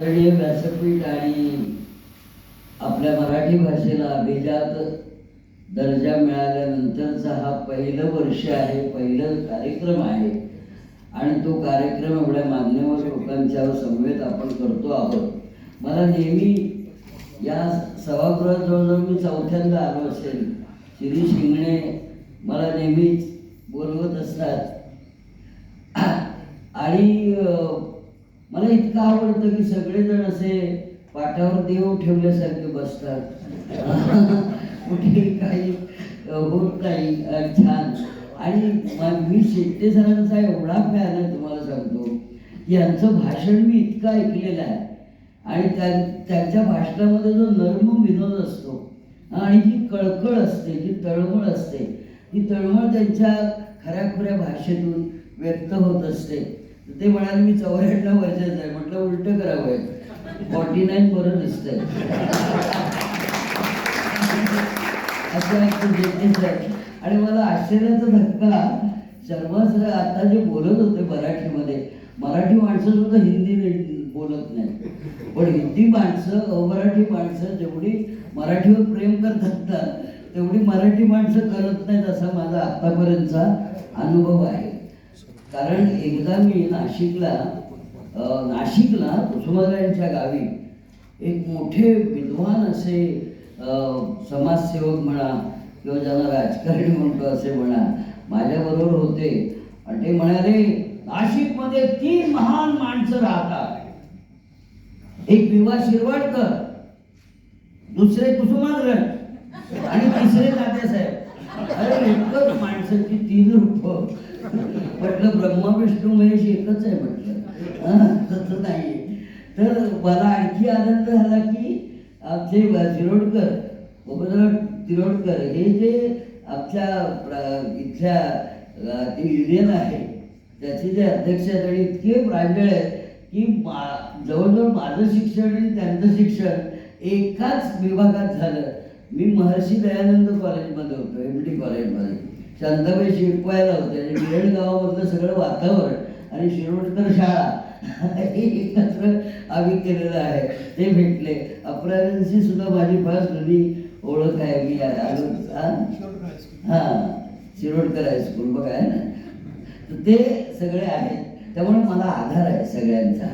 हे व्यासपीठ आणि आपल्या मराठी भाषेला अभिजात दर्जा मिळाल्यानंतरचा हा पहिलं वर्ष आहे, पहिलं कार्यक्रम आहे आणि तो कार्यक्रम एवढ्या मान्यवर लोकांच्या समवेत आपण करतो आहोत. मला नेहमी या सभागृहात जवळजवळ मी चौथ्यांदा आलो असेल. शिरीष हिंगणे मला नेहमीच बोलवत असतात आणि मला इतकं आवडतं की सगळेजण असे पाठावर देव ठेवल्यासारखे बसतात. कुठे काही होत नाही. छान. आणि मी शेट्टे सरांचा एवढा फॅन आहे, तुम्हाला सांगतो. यांचं भाषण मी इतकं ऐकलेलं आहे आणि त्यांच्या भाषणामध्ये जो नर्म विनोद असतो आणि जी कळकळ असते, जी तळमळ असते, ती तळमळ त्यांच्या खऱ्याखुऱ्या भाषेतून व्यक्त होत असते. ते म्हणाले मी 94 वर्षाचा आहे. म्हटलं उलट करावं, 49 बरं दिसतंय. आणि मला आश्चर्याचा धक्का, शर्मा सर आता जे बोलत होते मराठीमध्ये, मराठी माणसं सुद्धा हिंदी बोलत नाही, पण हिंदी माणसं, अमराठी माणसं जेवढी मराठीवर प्रेम करतात ना, तेवढी मराठी माणसं करत नाहीत, असा माझा आतापर्यंतचा अनुभव आहे. कारण एकदा मी नाशिकला कुसुमाग्रजांच्या गावी एक मोठे विद्वान असे समाजसेवक म्हणा किंवा ज्यांना राजकारणी म्हणतो असे म्हणा, माझ्याबरोबर होते. आणि ते म्हणाले, नाशिकमध्ये 3 महान माणसं राहतात. एक विवा शिरवाडकर, दुसरे कुसुमाग्रज आणि तिसरे तात्यासाहेब. अरे एकच माणसाची 3 रूपं. म्हटलं ब्रह्मा विष्णू महेश एकच आहे म्हटलं. तसं नाही. तर मला आणखी आनंद झाला की आमचे शिरोडकर, गोपीनाथ तिरोडकर हे जे आमच्या इथल्या युनियन आहे त्याचे जे अध्यक्ष आहेत आणि इतके प्रांजळ आहेत की जवळजवळ माझं शिक्षण आणि त्यांचं शिक्षण एकाच विभागात झालं. मी महर्षी दयानंद कॉलेजमध्ये होतो, MD कॉलेजमध्ये. शांताबाई शिकवायला होते आणि गिरण गावामधलं सगळं वातावरण आणि शिरोडकर शाळा हे एकत्र आम्ही केलेलं आहे. ते भेटले. अपराजांशी सुद्धा माझी फार जुनी ओळख आहे. मी आलो शिरोडकर हायस्कूल बघा आहे ना. तर ते सगळे आहेत, त्यामुळे मला आधार आहे सगळ्यांचा.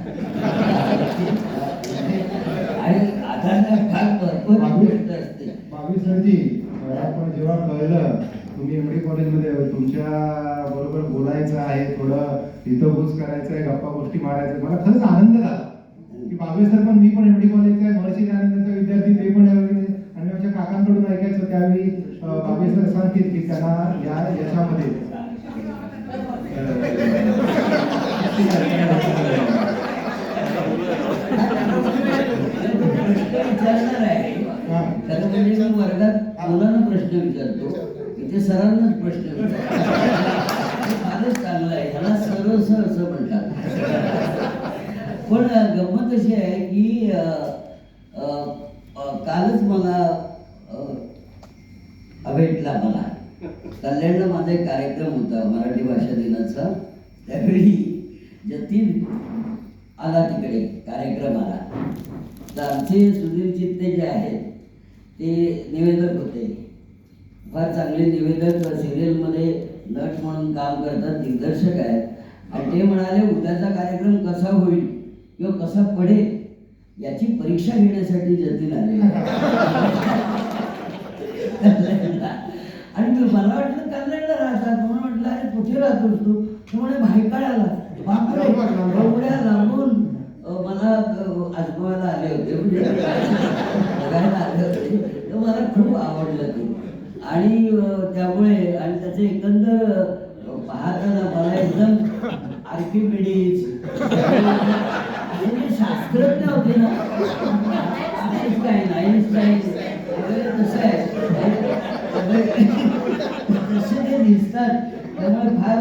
आणि आधार फार महत्त्वाची गोष्ट असते. बावीसजी, आपण जेव्हा कळलं तुम्ही MD कॉलेजमध्ये तुमच्या बरोबर बोलायचं आहे, थोडं हितगुज करायचं आहे, गप्पा गोष्टी मारायचं, मला खरंच आनंद झाला की बावीस सर पण, मी पण MD कॉलेजचा आहे, महर्षी दयानंदचा विद्यार्थी, ते पण यावेळी. आणि आमच्या काकांकडून ऐकायचं त्यावेळी बावीस सर सांगतील की त्यांना या याच्यामध्ये विचारणार आहे. खरं म्हणजे मी वर्गात मुलांना प्रश्न विचारतो, इथे सरांनाच प्रश्न विचारतो. फारच चांगलं आहे. ह्याला सरस असं म्हणतात. पण गंमत अशी आहे की कालच मला भेटला. मला कल्याणला माझा एक कार्यक्रम होता मराठी भाषा दिनाचा. त्यावेळी जतीन आला तिकडे कार्यक्रमाला. तर आमचे सुधीर चित्ते जे आहेत ते निवेदक होते. फार चांगले निवेदक, सिरियलमध्ये नट म्हणून काम करतात, दिग्दर्शक आहेत. आणि ते म्हणाले, उद्याचा कार्यक्रम कसा होईल किंवा कसा पडेल याची परीक्षा घेण्यासाठी जतीन आले. आणि मला वाटलं कल्याणला राहतात म्हणून म्हटलं, अरे कुठे राहतोस तू? तो म्हणे भायखळ्याला. बापरे, एवढ्या लांबून मला आजमावायला आले होते, म्हणजे बघायला आले होते. तर मला खूप आवडलं ते. आणि त्यामुळे आणि त्याचे एकंदर पाहताना मला एकदम आर्किमिडीज शास्त्रज्ञ होते ना, आईन्स्टाईन वगैरे तसं आहे, तसे ते दिसतात. त्यामुळे फार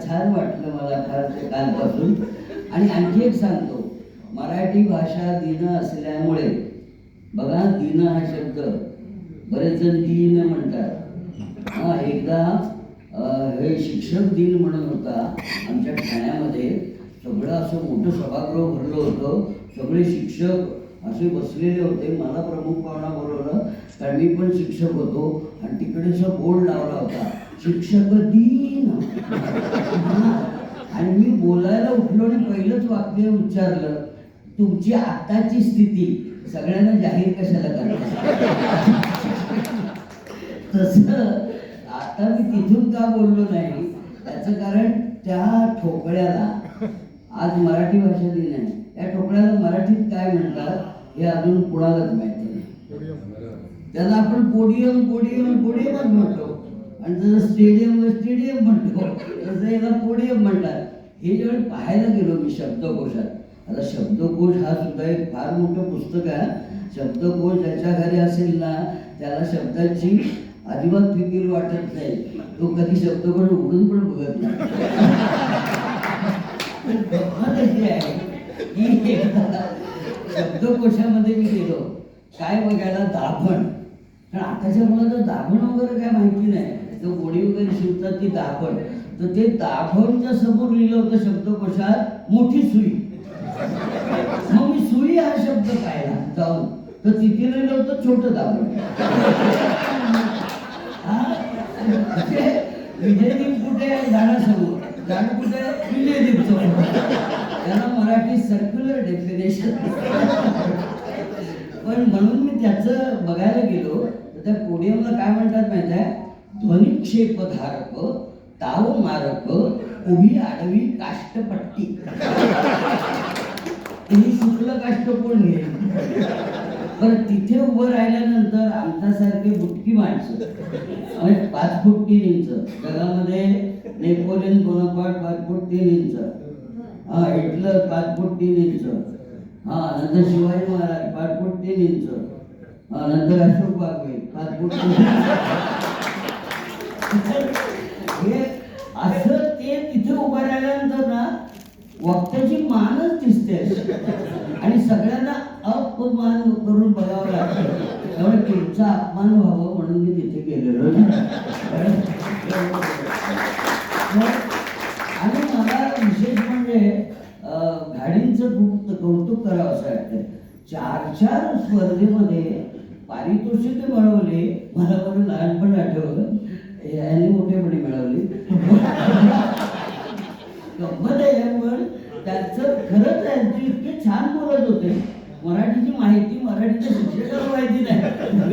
छान वाटलं मला फार कालपासून. आणि आणखी एक सांगतो, मराठी भाषा दिन असल्यामुळे बघा, दिन हा शब्द बरेच जण दिन म्हणतात. एकदा हे शिक्षक दिन म्हणून होता आमच्या ठाण्यामध्ये. सगळं असं मोठं सभागृह भरलं होतं सगळे शिक्षक असे बसलेले होते. मला प्रमुख पाहुणा बोलवलं कारण मी पण शिक्षक होतो आणि तिकडे असं बोर्ड लावला होता, शिक्षक दिन. आणि मी बोलायला उठलो आणि पहिलंच वाक्य उच्चारलं, तुमची आताची स्थिती सगळ्यांना जाहीर कशाला करता. तसं आता मी तिथून का बोललो नाही त्याचं कारण त्या ठोकळ्याला आज मराठी भाषा दिन आहे, या ठोकळ्याला मराठीत काय म्हणतात हे अजून कुणालाच माहिती नाही. त्याला आपण पोडियम पोडियम पोडियमच म्हणतो आणि जसं स्टेडियमला स्टेडियम म्हणतो तसं याला पोडियम म्हणतात. हे जेव्हा पाहायला गेलो मी शब्दकोशात, आता शब्दकोश हा सुद्धा एक फार मोठं पुस्तक आहे. शब्दकोश ज्याच्या घरी असेल ना त्याला शब्दाची अजिबात फिकीर वाटत नाही, तो कधी शब्दकोश उघडून पण बघत नाही. गंमत अशी आहे की एकदा शब्दकोशामध्ये मी गेलो काय बघायला, दाभण. कारण आताच्या मुलाला दाभण वगैरे काय माहिती नाही, तो गोडी वगैरे शिवतात ती दाभण. तर ते दाभणच्या समोर लिहिलं होतं शब्दकोशात मोठी सुई. मग मी सुई हा शब्द पाहिला जाऊन, तर तिथे लिहिलं होतं छोटं दाभण. विजयदीप कुठे झाडासमोर, झाड कुठे विजयदीप समोर. त्याला मराठी सर्क्युलर डेफिनेशन. पण म्हणून मी त्याचं बघायला गेलो तर त्या पोडियमला काय म्हणतात माहिती आहे, ध्वनिक्षेपधारक, ताव मारक, उभी आडवी काष्टपट्टी. ही शुक्ल काष्ट कोण घेईल. बरं तिथे उभं राहिल्यानंतर आमच्यासारखे बुटकी माणसं 5 फूट 3 इंच, जगामध्ये नेपोलियन बोनापार्ट 5 फूट 3 इंच, हिटलर 5 फूट 3 इंच, नंतर शिवाजी महाराज 5 फूट 3 इंच, नंतर अशोक बागवे 5 फूट 3 हे असं ते तिथे उभं राहिल्यानंतर ना वक्त्याची मानच दिसते आणि सगळ्यांना अपमान करून बघावं लागतं. त्यामुळे तुमचा अपमान व्हावं म्हणून मी तिथे गेलेलो. आणि मला विशेष म्हणजे गाडींचं खूप कौतुक करावं असं वाटतं. 4 स्पर्धेमध्ये पारितोषिक मिळवले. मला बरं लहानपण आठवलं, यांनी मोठेपणी मिळवली. गंमत आहे पण त्याचं खरंच आहे, ते इतके छान बोलत होते. मराठीची माहिती मराठीच्या शिक्षकाला माहिती नाही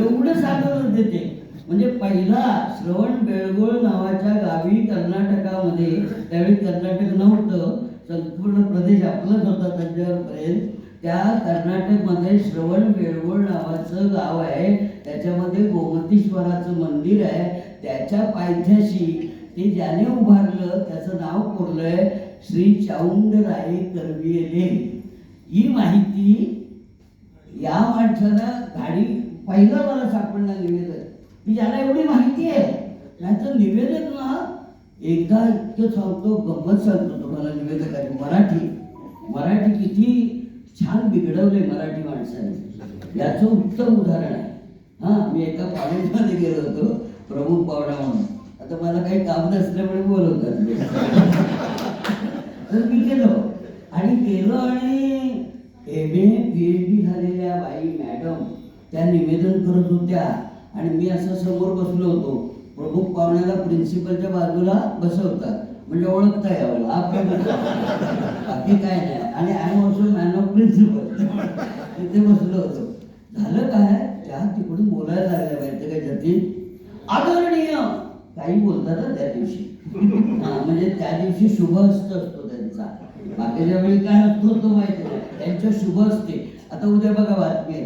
एवढं सांगत होते ते. म्हणजे पहिला श्रवण बेळगोळ नावाच्या गावी कर्नाटकामध्ये, त्यावेळी कर्नाटक नव्हतं, संपूर्ण प्रदेश आपलाच होता तंजावरपर्यंत. त्या कर्नाटकमध्ये श्रवण बेळगोळ नावाचं गाव आहे, त्याच्यामध्ये गोमतीश्वराचं मंदिर आहे. त्याच्या पायथ्याशी ते ज्याने उभारलं त्याचं नाव कोरलंय श्री चाऊंडराय कर्विले. ही माहिती या माणसानं गाडी पहिलं मला सापडलं निवेदन की ज्याला एवढी माहिती आहे. नाहीतर निवेदन ना एकदा इतकं सांगतो, गंमत सांगतो तुम्हाला निवेदकाची. मराठी किती छान बिघडवले मराठी माणसाने याचं उत्तम उदाहरण आहे. मी एका कॉलेजमध्ये गेलो होतो प्रमुख पाहुणा म्हणून. आता मला काही काम नसल्यामुळे बोलवतात. तर मी गेलो आणि MA PhD झालेल्या बाई मॅडम त्या निवेदन करत होत्या आणि मी असं समोर बसलो होतो. प्रमुख पाहुण्याला प्रिन्सिपलच्या बाजूला बसवतात म्हणजे ओळखता यावं आपण, बाकी काय नाही. आणि I am also man of principle, तिथे बसलो होतो. झालं काय, त्या तिकडून बोलायला लागल्या माहिती काय, जतीन आदरणीय काही बोलतात त्या दिवशी. म्हणजे त्या दिवशी शुभ हस्त असतो त्यांचा, बाकीच्या वेळी काय असतो तो माहिती नाही, त्यांच्या शुभ हस्ते. आता उद्या बघा बातमी,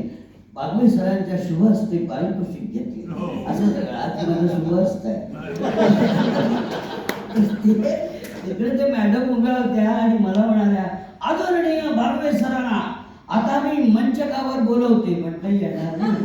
बागवे सरांच्या शुभ हस्ते पारितोषिक घेतले असं सगळं. आज माझं शुभ हस्त आहे. तिकडे ते मॅडम उभ्या होत्या आणि मला म्हणाल्या, आदरणीय बागवे सरांना आता मी मंचकावर बोलवते. म्हटलं येणार नाही.